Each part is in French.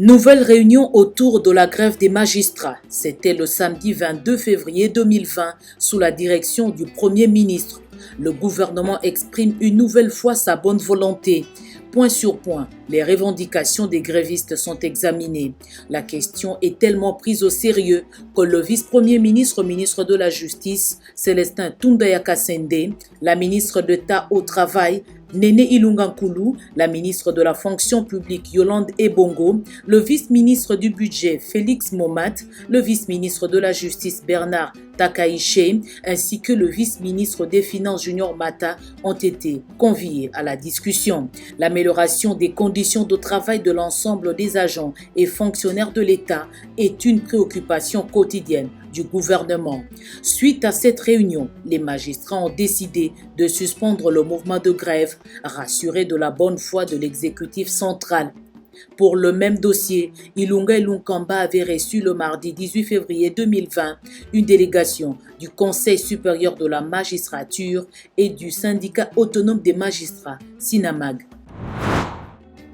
Nouvelle réunion autour de la grève des magistrats. C'était le samedi 22 février 2020 sous la direction du Premier ministre. Le gouvernement exprime une nouvelle fois sa bonne volonté. Point sur point, les revendications des grévistes sont examinées. La question est tellement prise au sérieux que le vice-premier ministre, ministre de la Justice, Célestin Toundaya Kassende, la ministre d'État au Travail, Néné Ilunga-Nkulu, la ministre de la Fonction publique Yolande Ebongo, le vice-ministre du Budget Félix Momat, le vice-ministre de la Justice Bernard Takaïché, ainsi que le vice-ministre des Finances Junior Mata ont été conviés à la discussion. L'amélioration des conditions de travail de l'ensemble des agents et fonctionnaires de l'État est une préoccupation quotidienne du gouvernement. Suite à cette réunion, les magistrats ont décidé de suspendre le mouvement de grève, rassurés de la bonne foi de l'exécutif central. Pour le même dossier, Ilunga Ilunkamba avait reçu le mardi 18 février 2020 une délégation du Conseil supérieur de la magistrature et du syndicat autonome des magistrats, SINAMAG.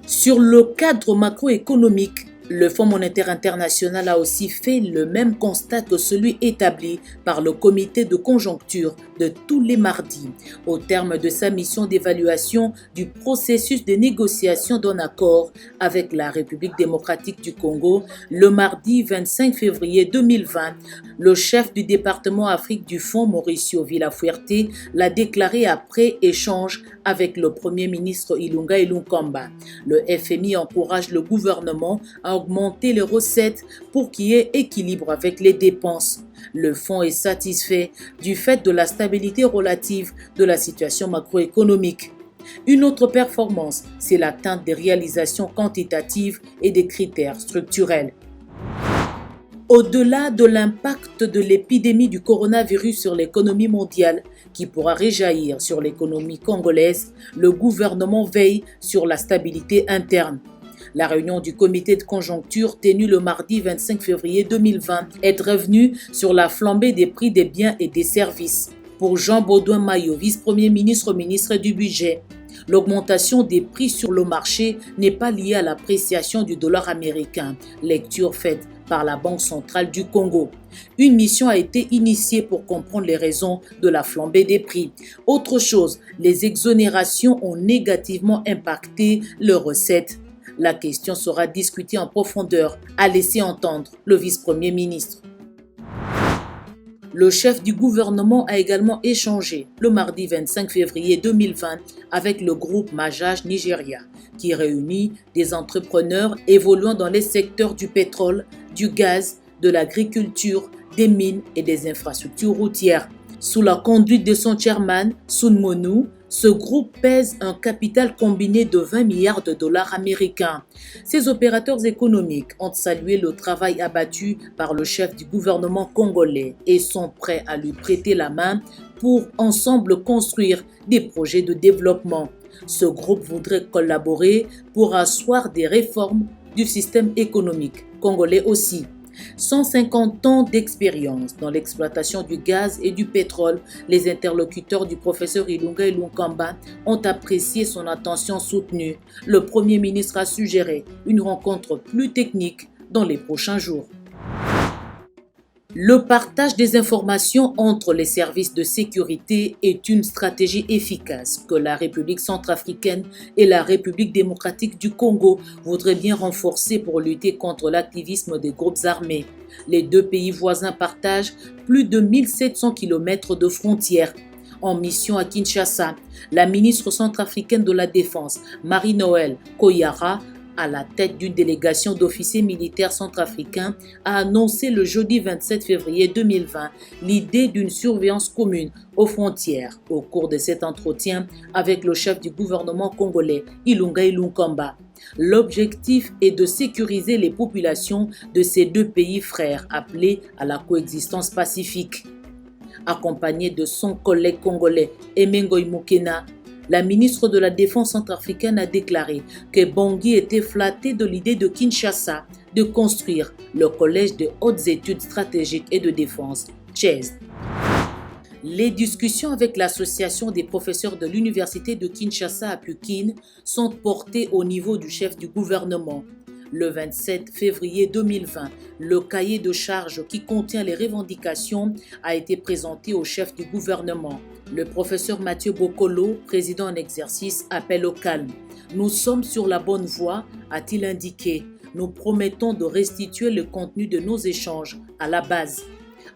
Sur le cadre macroéconomique, le Fonds monétaire international a aussi fait le même constat que celui établi par le comité de conjoncture de tous les mardis, au terme de sa mission d'évaluation du processus de négociation d'un accord avec la République démocratique du Congo. Le mardi 25 février 2020, le chef du département Afrique du Fonds, Mauricio Villafuerte, l'a déclaré après échange avec le Premier ministre Ilunga Ilunkamba. Le FMI encourage le gouvernement à augmenter les recettes pour qu'il y ait équilibre avec les dépenses. Le fonds est satisfait du fait de la stabilité relative de la situation macroéconomique. Une autre performance, c'est l'atteinte des réalisations quantitatives et des critères structurels. Au-delà de l'impact de l'épidémie du coronavirus sur l'économie mondiale, qui pourra réjaillir sur l'économie congolaise, le gouvernement veille sur la stabilité interne. La réunion du comité de conjoncture tenue le mardi 25 février 2020 est revenue sur la flambée des prix des biens et des services. Pour Jean Baudouin Mayo, vice-premier ministre, ministre du Budget, l'augmentation des prix sur le marché n'est pas liée à l'appréciation du dollar américain, lecture faite par la Banque centrale du Congo. Une mission a été initiée pour comprendre les raisons de la flambée des prix. Autre chose, les exonérations ont négativement impacté leurs recettes. La question sera discutée en profondeur, a laissé entendre le vice-premier ministre. Le chef du gouvernement a également échangé le mardi 25 février 2020 avec le groupe Majaj Nigeria, qui réunit des entrepreneurs évoluant dans les secteurs du pétrole, du gaz, de l'agriculture, des mines et des infrastructures routières. Sous la conduite de son chairman, Sun Monu, ce groupe pèse un capital combiné de 20 milliards de dollars américains. Ces opérateurs économiques ont salué le travail abattu par le chef du gouvernement congolais et sont prêts à lui prêter la main pour ensemble construire des projets de développement. Ce groupe voudrait collaborer pour asseoir des réformes du système économique congolais aussi. 150 ans d'expérience dans l'exploitation du gaz et du pétrole, les interlocuteurs du professeur Ilunga Ilunkamba ont apprécié son attention soutenue. Le Premier ministre a suggéré une rencontre plus technique dans les prochains jours. Le partage des informations entre les services de sécurité est une stratégie efficace que la République centrafricaine et la République démocratique du Congo voudraient bien renforcer pour lutter contre l'activisme des groupes armés. Les deux pays voisins partagent plus de 1700 km de frontières. En mission à Kinshasa, la ministre centrafricaine de la Défense, Marie-Noëlle Koyara, à la tête d'une délégation d'officiers militaires centrafricains, a annoncé le jeudi 27 février 2020 l'idée d'une surveillance commune aux frontières au cours de cet entretien avec le chef du gouvernement congolais, Ilunga Ilunkamba. L'objectif est de sécuriser les populations de ces deux pays frères appelés à la coexistence pacifique. Accompagnée de son collègue congolais, Emengoy Mukena, la ministre de la Défense centrafricaine a déclaré que Bangui était flatté de l'idée de Kinshasa de construire le Collège de hautes études stratégiques et de défense, CHESD. Les discussions avec l'association des professeurs de l'université de Kinshasa à Pekin sont portées au niveau du chef du gouvernement. Le 27 février 2020, le cahier de charges qui contient les revendications a été présenté au chef du gouvernement. Le professeur Mathieu Bokolo, président en exercice, appelle au calme. Nous sommes sur la bonne voie, a-t-il indiqué. Nous promettons de restituer le contenu de nos échanges à la base.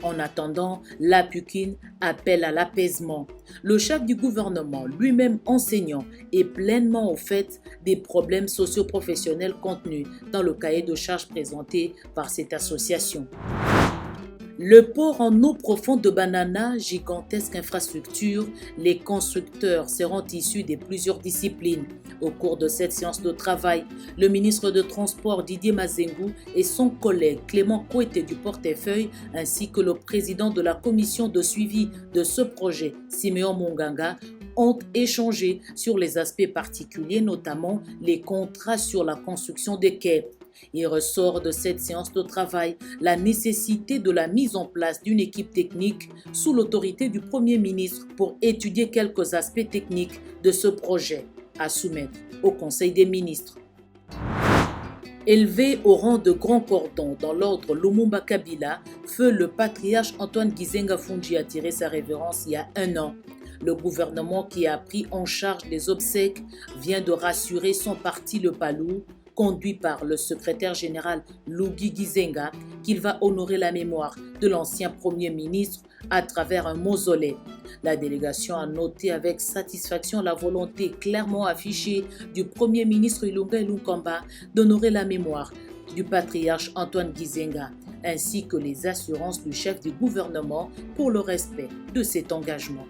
En attendant, l'APUCIN appelle à l'apaisement. Le chef du gouvernement, lui-même enseignant, est pleinement au fait des problèmes socio-professionnels contenus dans le cahier de charges présenté par cette association. Le port en eau profonde de Banana, gigantesque infrastructure, les constructeurs seront issus de plusieurs disciplines. Au cours de cette séance de travail, le ministre de Transport Didier Mazengo et son collègue Clément Kouété du portefeuille, ainsi que le président de la commission de suivi de ce projet, Siméon Monganga, ont échangé sur les aspects particuliers, notamment les contrats sur la construction des quais. Il ressort de cette séance de travail la nécessité de la mise en place d'une équipe technique sous l'autorité du Premier ministre pour étudier quelques aspects techniques de ce projet à soumettre au Conseil des ministres. Élevé au rang de grand cordon dans l'ordre Lumumba Kabila, feu le patriarche Antoine Gizenga Fondji a tiré sa révérence il y a 1 an. Le gouvernement qui a pris en charge les obsèques vient de rassurer son parti le Palou, conduit par le secrétaire général Luigi Gizenga, qu'il va honorer la mémoire de l'ancien Premier ministre à travers un mausolée. La délégation a noté avec satisfaction la volonté clairement affichée du Premier ministre Ilunga Ilunkamba d'honorer la mémoire du patriarche Antoine Gizenga, ainsi que les assurances du chef du gouvernement pour le respect de cet engagement.